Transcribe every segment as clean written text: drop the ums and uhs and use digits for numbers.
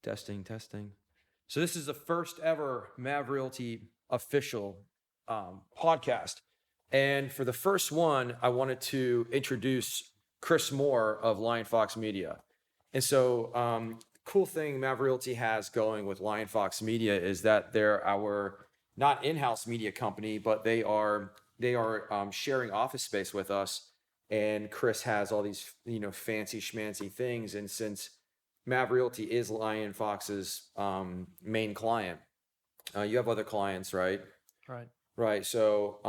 Testing. So this is the first ever MavRealty official podcast. And for the first one, I wanted to introduce Chris Moore of LionFox Media. And so cool thing MavRealty has going with LionFox Media is that they're our not in-house media company, but they are sharing office space with us. And Chris has all these, fancy schmancy things. And since MavRealty is LionFox's main client, you have other clients, right? Right. Right. So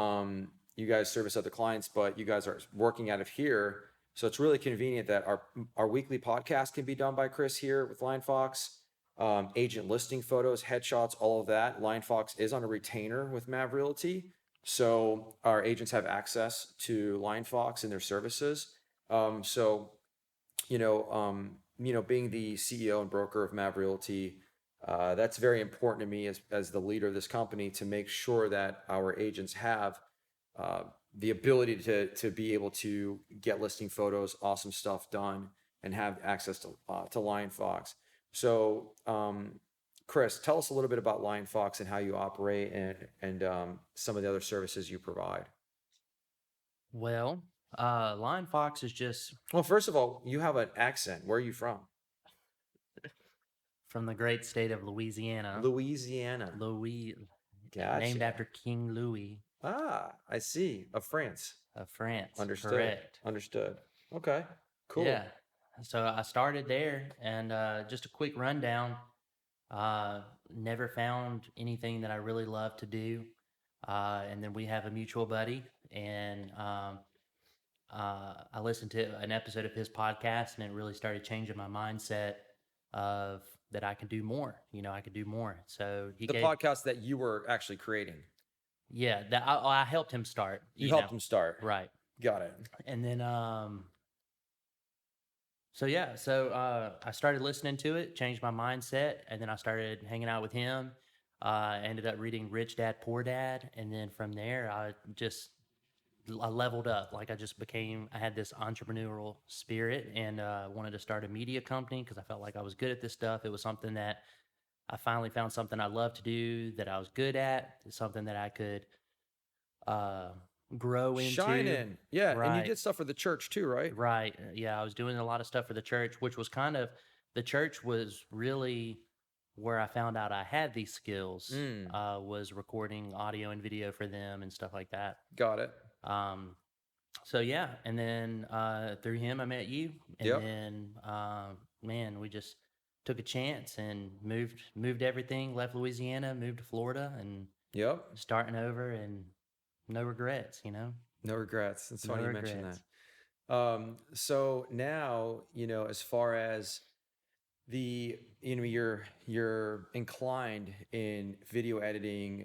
you guys service other clients, but you guys are working out of here. So it's really convenient that our weekly podcast can be done by Chris here with LionFox. Agent listing photos, headshots, all of that. LionFox is on a retainer with MavRealty. So our agents have access to LionFox and their services. Being the CEO and broker of MavRealty, that's very important to me as the leader of this company to make sure that our agents have the ability to be able to get listing photos, awesome stuff done, and have access to LionFox. So, Chris, tell us a little bit about LionFox and how you operate and some of the other services you provide. Well, LionFox is just Well, first of all, you have an accent. Where are you from? from the great state of Louisiana. Louisiana. Gotcha. Named after King Louis Ah, I see. Of France. of France. Understood. Correct. Understood. Okay. Cool. Yeah. So I started there, and just a quick rundown. Never found anything that I really love to do, and then we have a mutual buddy, and I listened to an episode of his podcast, and it really started changing my mindset of that I can do more. I could do more. So the podcast that you were actually creating. Yeah, that I helped him start. You helped him start. Right. Got it. And then So I started listening to it, changed my mindset, and then I started hanging out with him. Ended up reading Rich Dad, Poor Dad, and then from there I leveled up. Like I had this entrepreneurial spirit, and wanted to start a media company because I felt like I was good at this stuff. It was something that I finally found something I love to do, that I was good at, something that I could grow into. Shine in. Yeah. Right. And you did stuff for the church too, right? Right. Yeah, I was doing a lot of stuff for the church, which was the church was really where I found out I had these skills, was recording audio and video for them and stuff like that. Got it. So yeah, and then through him I met you, and Yep. then we just took a chance and moved everything, left Louisiana, moved to Florida, and Yep. starting over, and no regrets, No regrets. It's funny you mentioned regrets. that. So now, as far as you're inclined in video editing,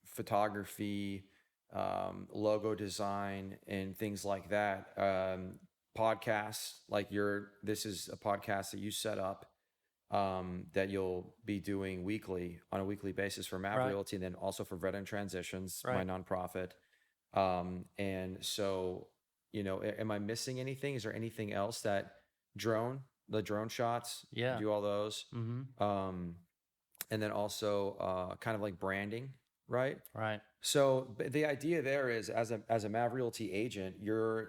photography, logo design, and things like that. Podcasts, like this is a podcast that you set up, that you'll be doing on a weekly basis for MavRealty, Right. and then also for Veteran Transitions, Right. my nonprofit. And so, am I missing anything? Is there anything else that the drone shots? Yeah. Do all those. Mm-hmm. And then also, kind of like branding, right? Right. So the idea there is as a MavRealty agent, one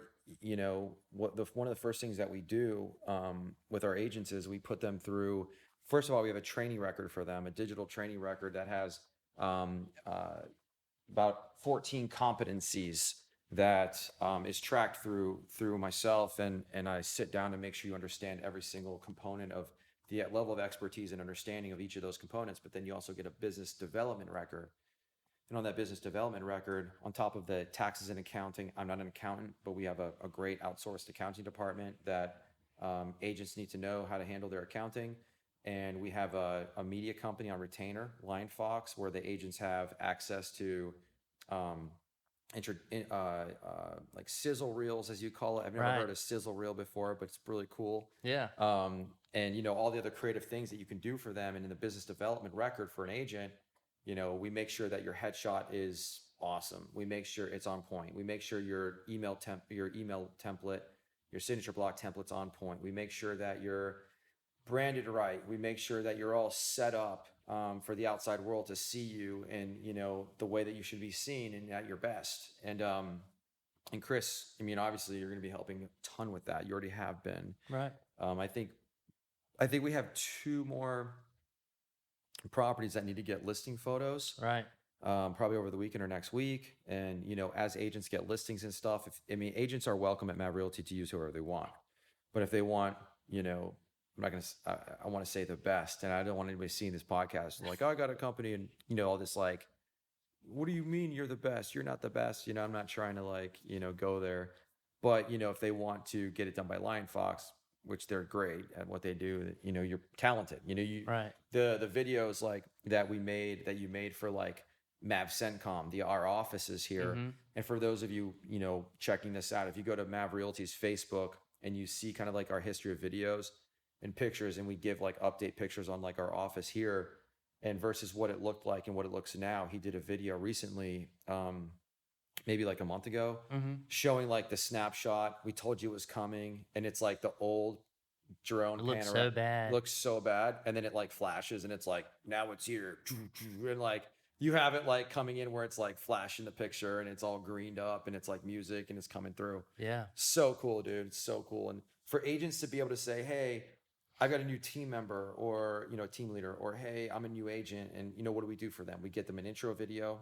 of the first things that we do with our agents is we put them through. First of all, we have a training record for them, a digital training record that has about 14 competencies that is tracked through myself, and I sit down to make sure you understand every single component of the level of expertise and understanding of each of those components. But then you also get a business development record. And on that business development record, on top of the taxes and accounting, I'm not an accountant, but we have a great outsourced accounting department that agents need to know how to handle their accounting. And we have a media company on retainer, LionFox, where the agents have access to like sizzle reels, as you call it. I've never heard of sizzle reel before, but it's really cool. Yeah. And all the other creative things that you can do for them. And in the business development record for an agent, we make sure that your headshot is awesome. We make sure it's on point. We make sure your email template, your signature block template's on point. We make sure that your branded right. We make sure that you're all set up for the outside world to see you and, you know, the way that you should be seen and at your best. And Chris, I mean, obviously you're going to be helping a ton with that. You already have been. Right. I think we have 2 more properties that need to get listing photos. Right. Probably over the weekend or next week. And, you know, as agents get listings and stuff, agents are welcome at MavRealty to use whoever they want. But if they want, you know, I'm not going to, I want to say the best. And I don't want anybody seeing this podcast like, oh, I got a company and, you know, all this like, what do you mean you're the best? You're not the best. You know, I'm not trying to like, you know, go there. But, you know, if they want to get it done by LionFox, which they're great at what they do, you know, you're talented. You know, Right. the videos like that you made for like MavCentcom, our offices here. Mm-hmm. And for those of you, you know, checking this out, if you go to MavRealty's Facebook and you see kind of like our history of videos and pictures, and we give like update pictures on like our office here and versus what it looked like and what it looks now. He did a video recently, maybe like a month ago, showing like the snapshot. We told you it was coming, and it's like the old drone It looks panorama. so bad. Looks so bad, and then it like flashes, and it's like now it's here, and like you have it like coming in where it's like flashing the picture, and it's all greened up, and it's like music, and it's coming through. Yeah. So cool, dude. It's so cool, and for agents to be able to say, hey, I've got a new team member or, you know, team leader, or, hey, I'm a new agent. And, you know, what do we do for them? We get them an intro video.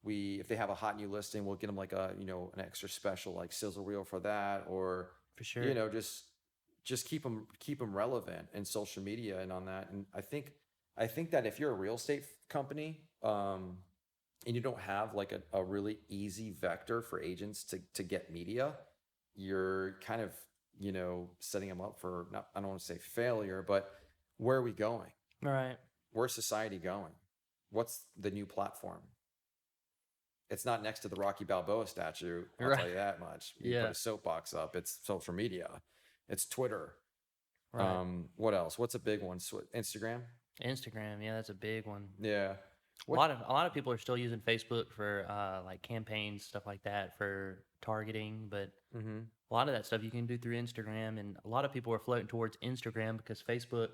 If they have a hot new listing, we'll get them like a, you know, an extra special, like sizzle reel for that, or, For sure. you know, just keep them relevant in social media and on that. And I think that if you're a real estate company, and you don't have like a really easy vector for agents to get media, you're kind of, you know, setting them up for, not, I don't want to say failure, but where are we going? Right. Where's society going? What's the new platform? It's not next to the Rocky Balboa statue. I'll tell you that much. You put a soapbox up. It's social media. It's Twitter. Right. What else? What's a big one? Instagram? Instagram. Yeah, that's a big one. Yeah. A lot of people are still using Facebook for like campaigns, stuff like that, for targeting. But a lot of that stuff you can do through Instagram, and a lot of people are floating towards Instagram because Facebook is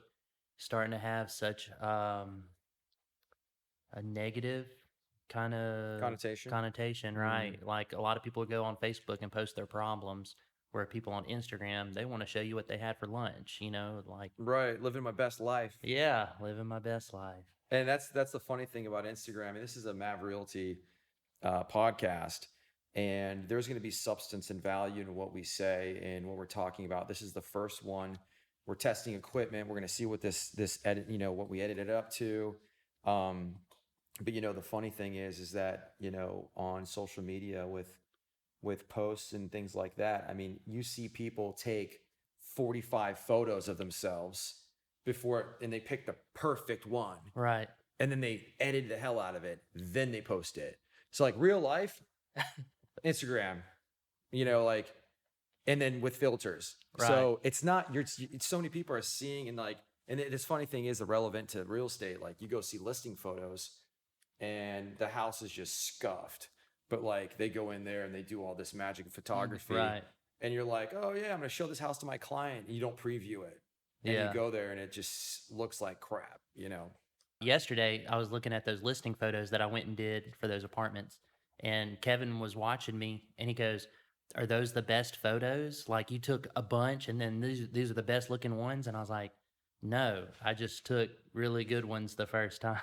starting to have such a negative kind of connotation, right? Like a lot of people go on Facebook and post their problems, where people on Instagram, they want to show you what they had for lunch, you know, like Right, living my best life. yeah, living my best life. And that's the funny thing about Instagram. And this is a MavRealty podcast, and there's going to be substance and value in what we say and what we're talking about. This is the first one. We're testing equipment. We're going to see what this edit, you know, what we edited up to. But you know, the funny thing is that, you know, on social media with posts and things like that, I mean, you see people take 45 photos of themselves and they pick the perfect one. Right. And then they edit the hell out of it. Then they post it. So like real life, Instagram, you know, like, and then with filters. Right. So it's not, so many people are seeing, and like, and this funny thing is relevant to real estate. Like you go see listing photos and the house is just scuffed, but like they go in there and they do all this magic of photography. Right. And you're like, oh yeah, I'm going to show this house to my client. And you don't preview it. And you go there and it just looks like crap, you know? Yesterday, I was looking at those listing photos that I went and did for those apartments, and Kevin was watching me, and he goes, "Are those the best photos? Like you took a bunch, and then these are the best looking ones?" And I was like, "No, I just took really good ones the first time."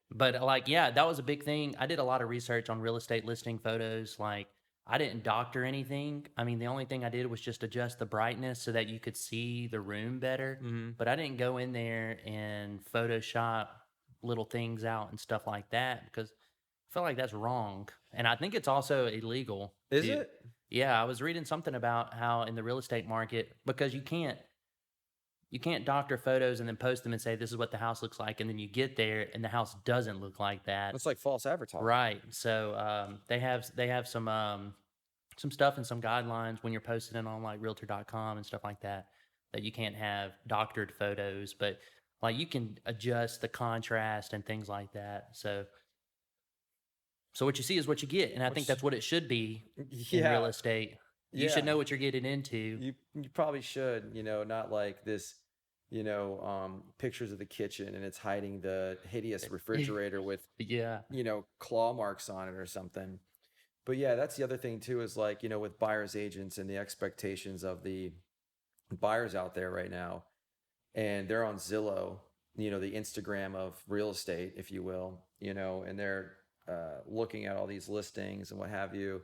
But like, yeah, that was a big thing. I did a lot of research on real estate listing photos. Like, I didn't doctor anything. I mean, the only thing I did was just adjust the brightness so that you could see the room better. But I didn't go in there and Photoshop little things out and stuff like that, because I feel like that's wrong. And I think it's also illegal. Is it? Yeah, I was reading something about how in the real estate market, because you can't doctor photos and then post them and say this is what the house looks like, and then you get there and the house doesn't look like that. It's like false advertising. Right. So they have some stuff and some guidelines when you're posting it on like realtor.com and stuff like that you can't have doctored photos, but like you can adjust the contrast and things like that. So what you see is what you get, and I think that's what it should be in real estate. You should Yeah. know what you're getting into. You probably should, not like this, pictures of the kitchen and it's hiding the hideous refrigerator with, Yeah. claw marks on it or something. But yeah, that's the other thing too, is like, with buyer's agents and the expectations of the buyers out there right now, and they're on Zillow, the Instagram of real estate, if you will, and they're looking at all these listings and what have you,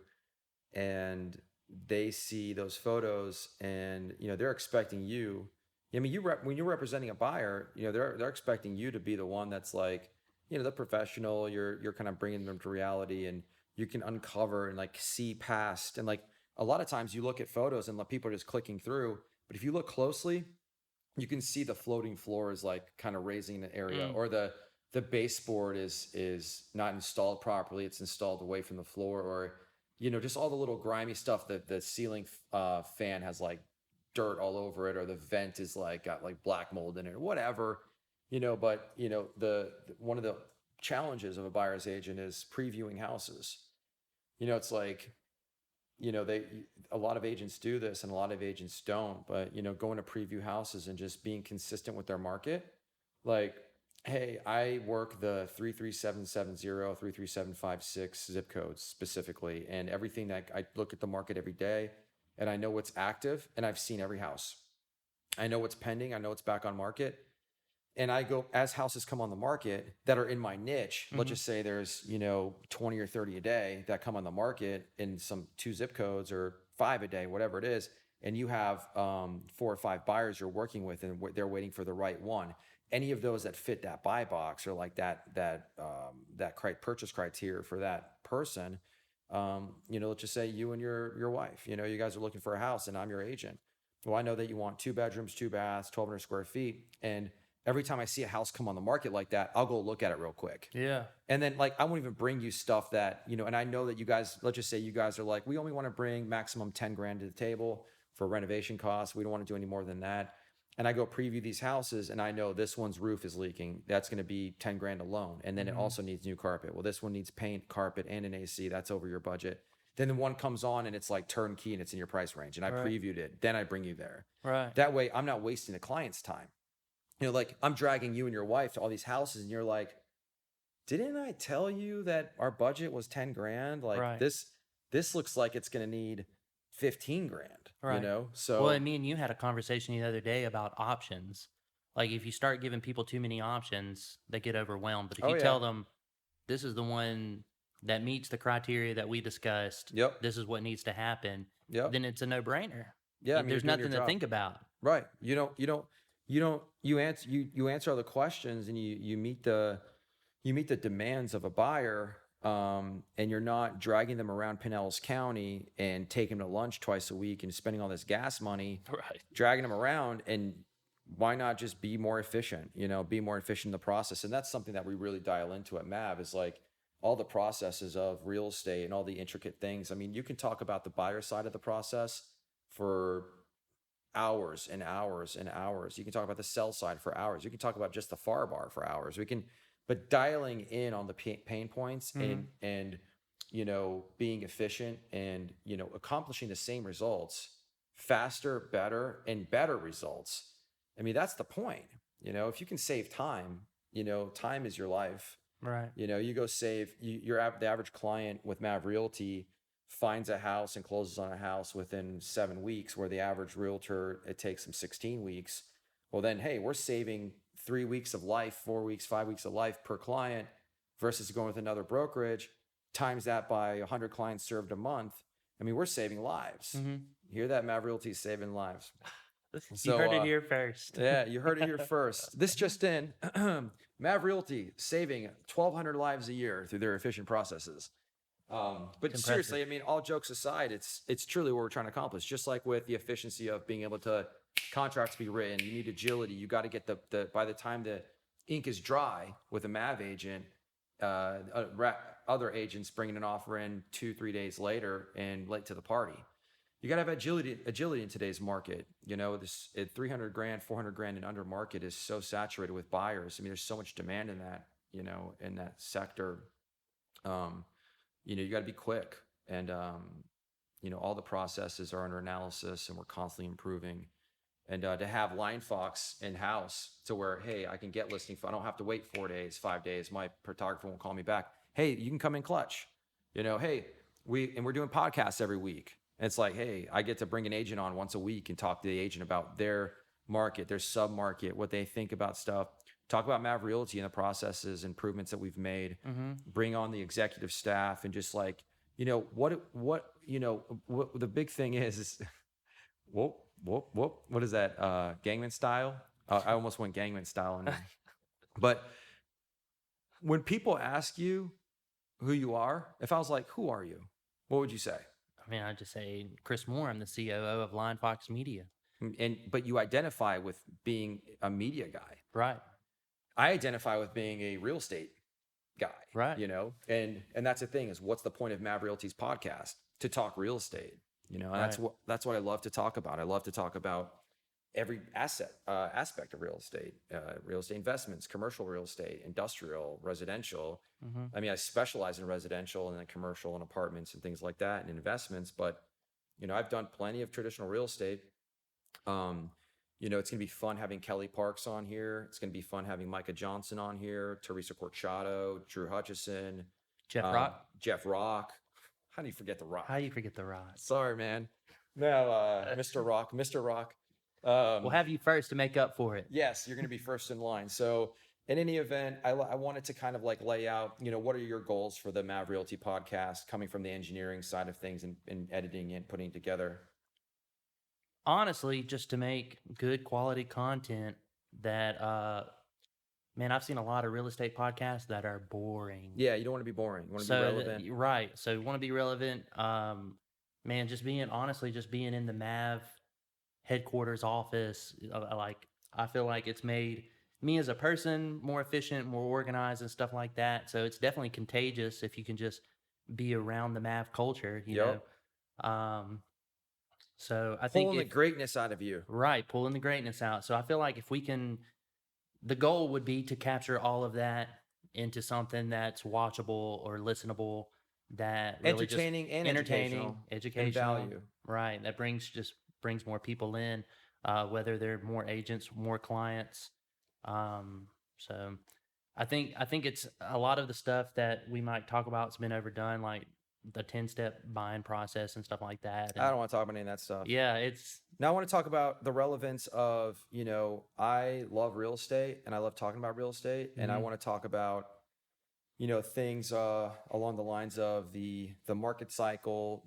and they see those photos, and they're expecting you. I mean, when you're representing a buyer, they're expecting you to be the one that's like, the professional. You're kind of bringing them to reality, and you can uncover and like see past. And like a lot of times, you look at photos and people are just clicking through, but if you look closely, you can see the floating floor is like kind of raising the area, or the baseboard is not installed properly. It's installed away from the floor, or just all the little grimy stuff. That the ceiling fan has like dirt all over it, or the vent is like got like black mold in it, or whatever. But the one of the challenges of a buyer's agent is previewing houses. It's like, they, a lot of agents do this and a lot of agents don't, but going to preview houses and just being consistent with their market. Like, hey, I work the 33770, 33756 zip codes specifically, and everything. That I look at the market every day, and I know what's active, and I've seen every house. I know what's pending, I know what's back on market. And I go, as houses come on the market that are in my niche, let's just say there's, 20 or 30 a day that come on the market in some 2 zip codes or 5 a day, whatever it is. And you have 4 or 5 buyers you're working with, and they're waiting for the right one. Any of those that fit that buy box, or like that purchase criteria for that person, let's just say you and your wife, you guys are looking for a house, and I'm your agent. Well, I know that you want 2 bedrooms, 2 baths, 1,200 square feet. And every time I see a house come on the market like that, I'll go look at it real quick. Yeah. And then like, I won't even bring you stuff that, and I know that you guys, let's just say you guys are like, we only want to bring maximum 10 grand to the table for renovation costs. We don't want to do any more than that. And I go preview these houses, and I know this one's roof is leaking. That's going to be 10 grand alone. And then it also needs new carpet. Well, this one needs paint, carpet, and an AC. That's over your budget. Then the one comes on and it's like turnkey and it's in your price range. And I previewed it. Then I bring you there. Right. That way I'm not wasting the client's time. Like I'm dragging you and your wife to all these houses, and you're like, didn't I tell you that our budget was 10 grand? Like this looks like it's going to need 15 grand, So, well, and me and you had a conversation the other day about options. Like if you start giving people too many options, they get overwhelmed. But if you tell them, this is the one that meets the criteria that we discussed, this is what needs to happen, then it's a no-brainer. Yeah. There's nothing to think about. Right. You answer all the questions, and you meet the demands of a buyer, and you're not dragging them around Pinellas County and taking them to lunch twice a week and spending all this gas money, dragging them around. And why not just be more efficient, be more efficient in the process? And that's something that we really dial into at Mav, is like all the processes of real estate and all the intricate things. I mean, you can talk about the buyer side of the process for hours and hours and hours. You can talk about the sell side for hours. You can talk about just the FAR bar for hours. But dialing in on the pain points, and being efficient, and accomplishing the same results faster, better, and better results. I mean, that's the point. If you can save time, time is your life. Right. You go save. The average client with MavRealty finds a house and closes on a house within 7 weeks, where the average realtor, it takes them 16 weeks. Well, then, hey, we're saving 3 weeks of life, 4 weeks, 5 weeks of life per client, versus going with another brokerage, times that by 100 clients served a month. I mean, we're saving lives. You hear that? MavRealty is saving lives. You heard it here first. Yeah, you heard it here first. This just in, MavRealty saving 1,200 lives a year through their efficient processes. But seriously, I mean, all jokes aside, it's truly what we're trying to accomplish. Just like with the efficiency of being able to contracts be written, you need agility. You got to get the by the time the ink is dry with a Mav agent, other agents bringing an offer in 2-3 days later and late to the party. You got to have agility in today's market. This 300 grand, 400 grand and under market is so saturated with buyers. I mean, there's so much demand in that, in that sector. You got to be quick, and all the processes are under analysis and we're constantly improving. And to have LionFox in-house to where, hey, I can get listing. I don't have to wait 4 days, 5 days. My photographer won't call me back. Hey, you can come in clutch. Hey, we're doing podcasts every week. And it's like, hey, I get to bring an agent on once a week and talk to the agent about their market, their sub-market, what they think about stuff. Talk about MavRealty and the processes, improvements that we've made. Bring on the executive staff and just like, what the big thing is whoop, what is that? Gangman style? I almost went Gangman style. But when people ask you who you are, if I was like, who are you? What would you say? I mean, I'd just say Chris Moore. I'm the COO of LionFox Media. But you identify with being a media guy. Right. I identify with being a real estate guy. Right. And that's the thing is, what's the point of MavRealty's podcast? To talk real estate. And Right. that's what I love to talk about. I love to talk about every aspect of real estate investments, commercial real estate, industrial, residential. I mean, I specialize in residential and then commercial and apartments and things like that and investments, but I've done plenty of traditional real estate. It's gonna be fun having Kelly Parks on here. It's gonna be fun having Micah Johnson on here, Teresa Corchado, Drew Hutchison, Jeff Rock. Jeff Rock. How do you forget the Rock? How do you forget the Rock? Sorry, man. No, Mr. Rock. We'll have you first to make up for it. Yes, you're going to be first in line. So in any event, I wanted to kind of like lay out, what are your goals for the MavRealty podcast coming from the engineering side of things and editing and putting together? Honestly, just to make good quality content that, man, I've seen a lot of real estate podcasts that are boring. Yeah, you don't want to be boring. You want to be relevant. Right. So you want to be relevant. Man, just being in the Mav headquarters office, I feel like it's made me as a person more efficient, more organized and stuff like that. So it's definitely contagious if you can just be around the Mav culture, you know. So I think pulling the greatness out of you. Right, pulling the greatness out. So I feel like if we can, the goal would be to capture all of that into something that's watchable or listenable, that really entertaining and educational and value. Right, that brings more people in, whether they're more agents, more clients. So I think it's a lot of the stuff that we might talk about has been overdone, like the 10-step buying process and stuff like that. And I don't want to talk about any of that stuff. Yeah, now I want to talk about the relevance of, I love real estate and I love talking about real estate. And I want to talk about, things along the lines of the market cycle,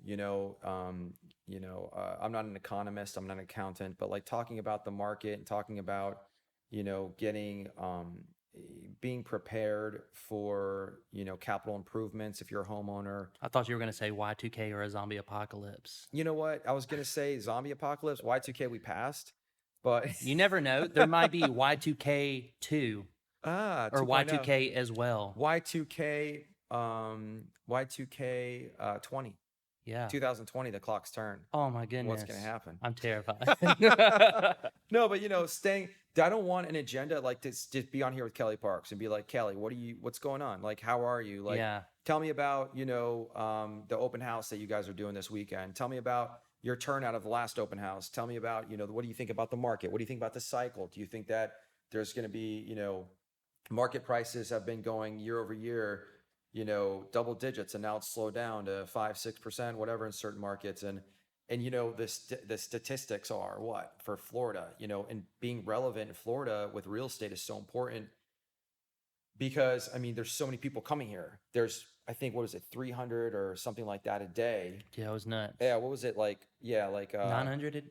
I'm not an economist, I'm not an accountant, but like talking about the market and talking about, getting, being prepared for, capital improvements if you're a homeowner. I thought you were going to say Y2K or a zombie apocalypse. You know what? I was going to say zombie apocalypse. Y2K we passed, but you never know. There might be Y2K2 or 2.0. Y2K as well. Y2K 20. Yeah. 2020, the clock's turned. Oh my goodness. What's going to happen? I'm terrified. No, but I don't want an agenda like this. Just be on here with Kelly Parks and be like, Kelly, what's going on? Like, how are you? Like, tell me about, the open house that you guys are doing this weekend. Tell me about your turnout of the last open house. Tell me about, what do you think about the market? What do you think about the cycle? Do you think that there's going to be, market prices have been going year over year, double digits, and now it's slowed down to 5-6%, whatever in certain markets. And the statistics are what for Florida, and being relevant in Florida with real estate is so important because there's so many people coming here. There's, I think, what was it, 300 or something like that a day. Yeah, it was nuts. Yeah, what was it like? Yeah, like 900.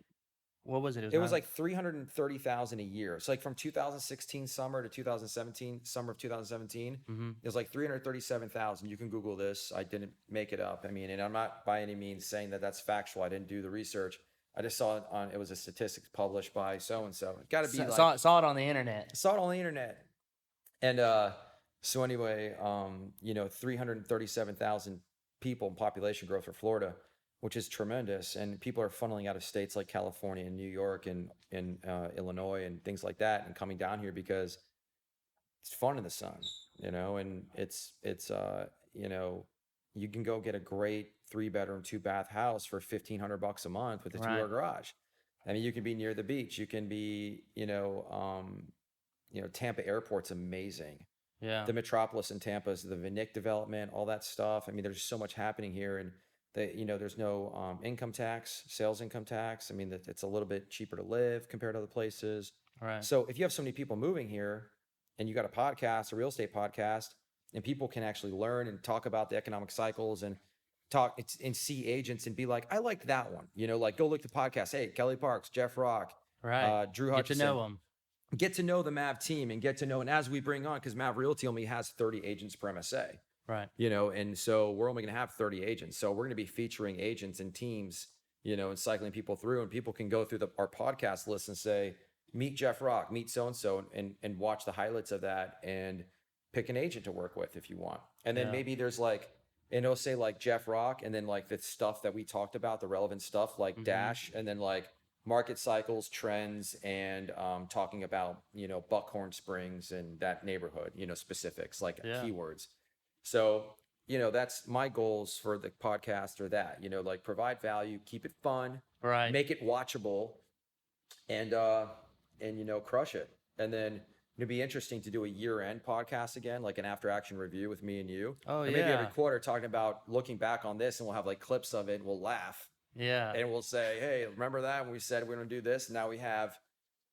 What was it? It was like 330,000 a year. So like from 2016 summer to 2017 summer of 2017, it was like 337,000. You can Google this. I didn't make it up. And I'm not by any means saying that that's factual. I didn't do the research. I just saw it it was a statistics published by so-and-so. It got to be saw it on the internet. Saw it on the internet. And so anyway, 337,000 people in population growth for Florida, which is tremendous. And people are funneling out of states like California and New York and Illinois and things like that and coming down here because it's fun in the sun, and it's you can go get a great 3-bedroom, 2-bath house for $1,500 a month with a Right. 2-door garage. I mean, you can be near the beach. You can be, Tampa Airport's amazing. Yeah. The metropolis in Tampa is the Vinick development, all that stuff. I mean, there's so much happening here, and there's no income tax, sales income tax. I mean, it's a little bit cheaper to live compared to other places. Right. So if you have so many people moving here, and you got a podcast, a real estate podcast, and people can actually learn and talk about the economic cycles and and see agents and be like, I liked that one. Like go look at the podcast. Hey, Kelly Parks, Jeff Rock, Right. Drew Get to Hutchison. know them. Get to know the Mav team and get to know, and as we bring on, because MavRealty only has 30 agents per MSA, Right. and so we're only going to have 30 agents. So we're going to be featuring agents and teams, and cycling people through, and people can go through our podcast list and say, meet Jeff Rock, meet so-and-so, and watch the highlights of that and pick an agent to work with if you want. And then maybe there's like, and it'll say like Jeff Rock, and then like the stuff that we talked about, the relevant stuff like dash, and then like market cycles, trends, and talking about, Buckhorn Springs and that neighborhood, specifics like keywords. So, that's my goals for the podcast, or that, like provide value, keep it fun, Right. make it watchable, and crush it. And then it'd be interesting to do a year-end podcast again, like an after-action review with me and you. Oh, or yeah. maybe every quarter talking about looking back on this, and we'll have like clips of it, and we'll laugh. Yeah. And we'll say, hey, remember that when we said we're going to do this? And now we have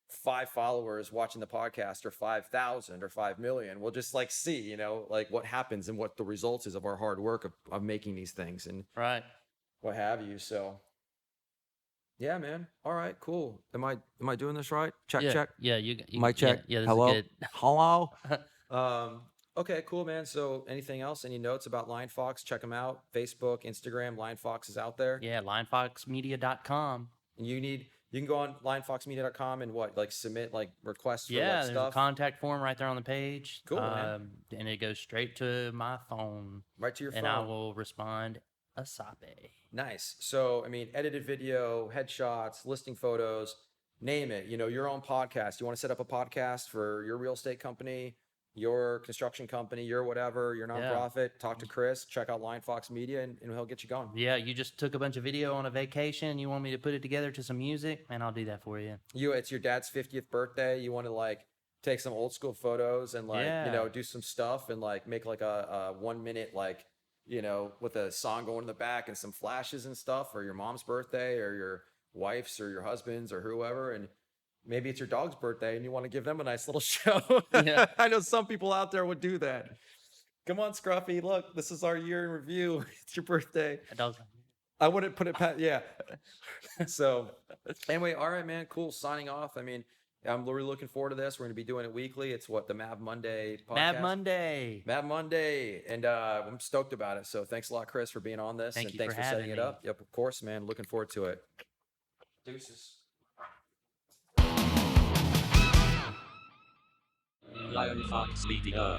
5 followers watching the podcast, or 5,000 or 5 million. We'll just like see, like what happens and what the results is of our hard work of making these things and Right. what have you. So yeah, man. All right, cool. Am I doing this right? Check, Yeah. check. Yeah. You Mic check. Yeah. This Hello. is good. Hello. Okay, cool, man. So anything else? Any notes about LionFox? Check them out. Facebook, Instagram, LionFox is out there. Yeah. LionFoxmedia.com. And you can go on lionfoxmedia.com and submit like requests for Yeah. There's stuff. a contact form right there on the page. Cool, man. And it goes straight to my phone. Right to your phone. And I will respond ASAP. Nice. So, I mean, edited video, headshots, listing photos, name it, your own podcast. You want to set up a podcast for your real estate company, your construction company, your whatever, your nonprofit, talk to Chris, check out LionFox Media, and he'll get you going. Yeah. You just took a bunch of video on a vacation. You want me to put it together to some music, and I'll do that for you. It's your dad's 50th birthday. You want to like take some old school photos and do some stuff and like make like a 1 minute, like, with a song going in the back and some flashes and stuff, or your mom's birthday or your wife's or your husband's or whoever. And maybe it's your dog's birthday and you want to give them a nice little show. Yeah. I know some people out there would do that. Come on, Scruffy. Look, this is our year in review. It's your birthday. A dog's I wouldn't put it past, yeah. So anyway, all right, man, cool. Signing off. I mean, I'm really looking forward to this. We're going to be doing it weekly. It's the Mav Monday podcast. Mav Monday. And I'm stoked about it. So thanks a lot, Chris, for being on this. Thank and you thanks for for setting having it me. up. Yep, of course, man. Looking forward to it. Deuces. LionFox Media.